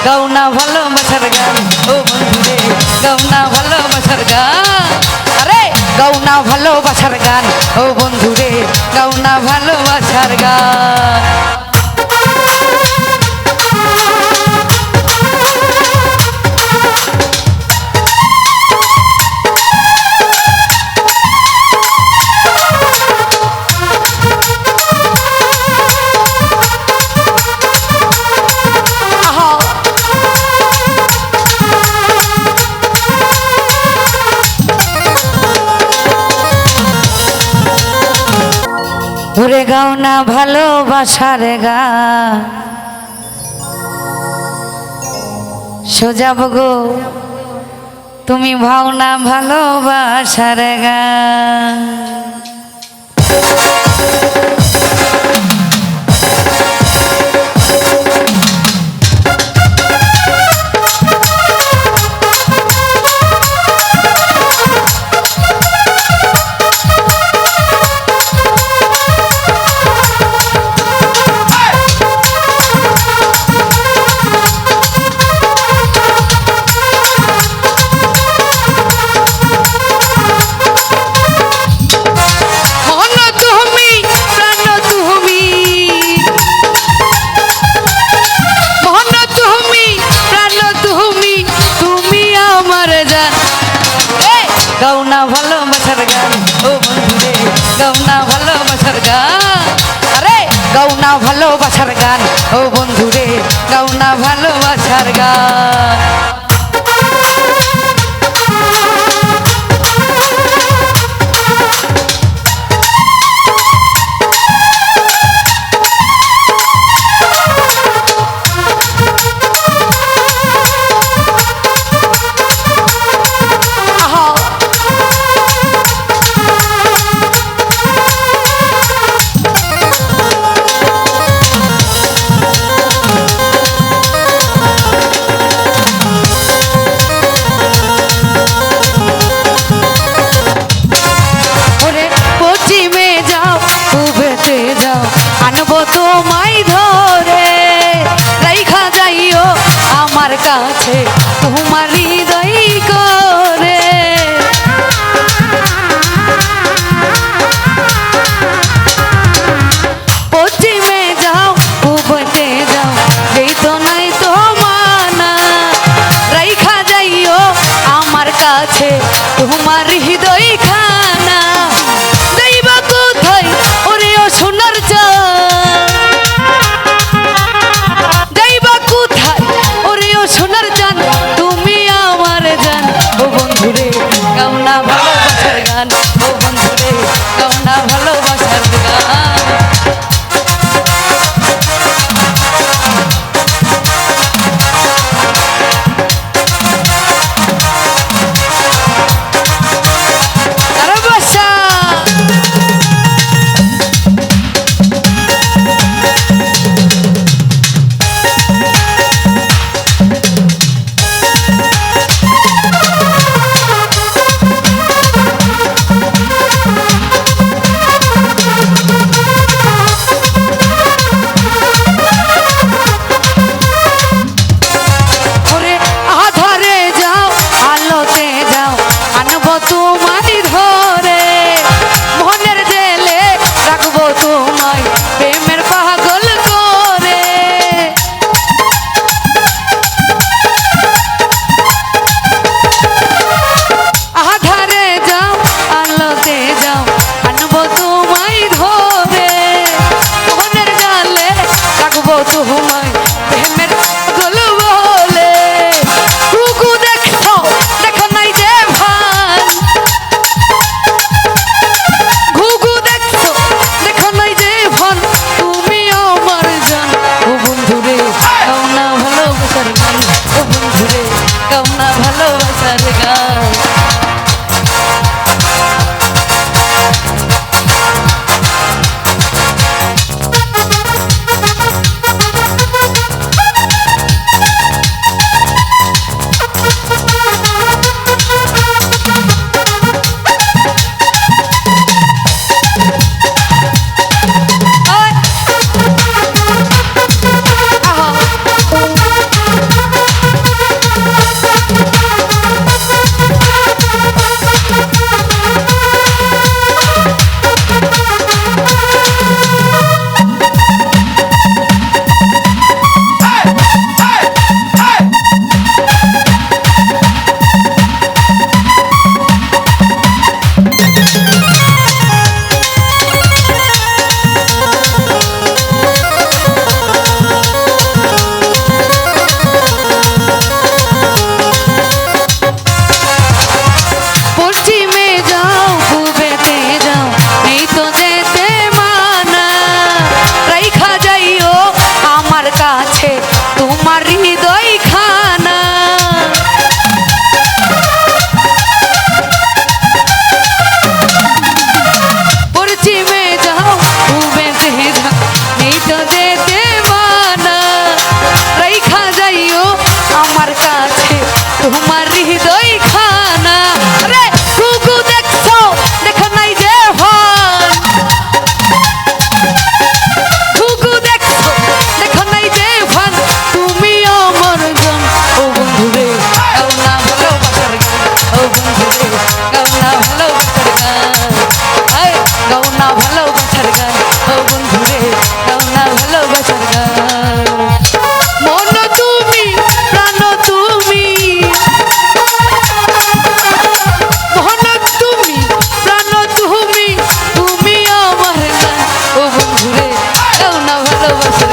গাও না ভালোবাসার গান ও বন্ধুরে গাও না ভালোবাসার গান আরে গাও না ভালোবাসার গান ও বন্ধুরে গাও না ভালোবাসার গান ঘুরে গাও না ভালোবাসার গান সোজাব গো তুমি ভাও না ভালোবাসার গান গাও না ভালোবাসার গান ও বন্ধুরে গাও না ভালোবাসার গান আরে গাও না ভালোবাসার গান ও বন্ধুরে গাও না ভালোবাসার গান আনবো তোমায় ধরে রাইখা যাইও আমার কাছে তোমার হৃদয় করে পশ্চিমে যাও পূবতে যাও এই তো নাই তো মানা রাইখা যাইও আমার কাছে তোমার হৃদয় খানা যাইবা কোথায় ওরে ও সোনার সোনার জান তুমি আমার জান ও বন্ধুরে গাও না ভালোবাসার গান ও বন্ধুরে গাও না ভালোবাসার গান তোমায় ধরে মনের জেলে রাখবো তোমায় প্রেমের পাগল করে আধারে যাও আলোতে যাও আনবো তোমায় ধরে মনের জালে রাখবো তোমায় প্রেমের পাগল বলে কুকু দেখো দেখো নাই যে গাও না ভালোবাসার গান তোমার হৃদয় খানা। পশ্চিমে যাও উবেতে যাও নেই তো যেতে মানা। রাইখা যাইও আমার কাছে তোমার হৃদয় খানা। আরে কুকু দেখছো দেখো নাই যে ভান, কুকু দেখছো দেখো নাই যে ভান, তুমি আমার জান। ও বন্ধু রে গাও না ভালোবাসার গান, ও বন্ধু রে গাও না ভালোবাসার গান, আয় গাও না ভালোবাসার গান, ও বন্ধু রে গাও না ভালোবাসার গান। মন তুমি প্রাণ তুমি, মন তুমি প্রাণ তুমি, তুমি আমার গান। ও বন্ধু রে গাও না ভালোবাসার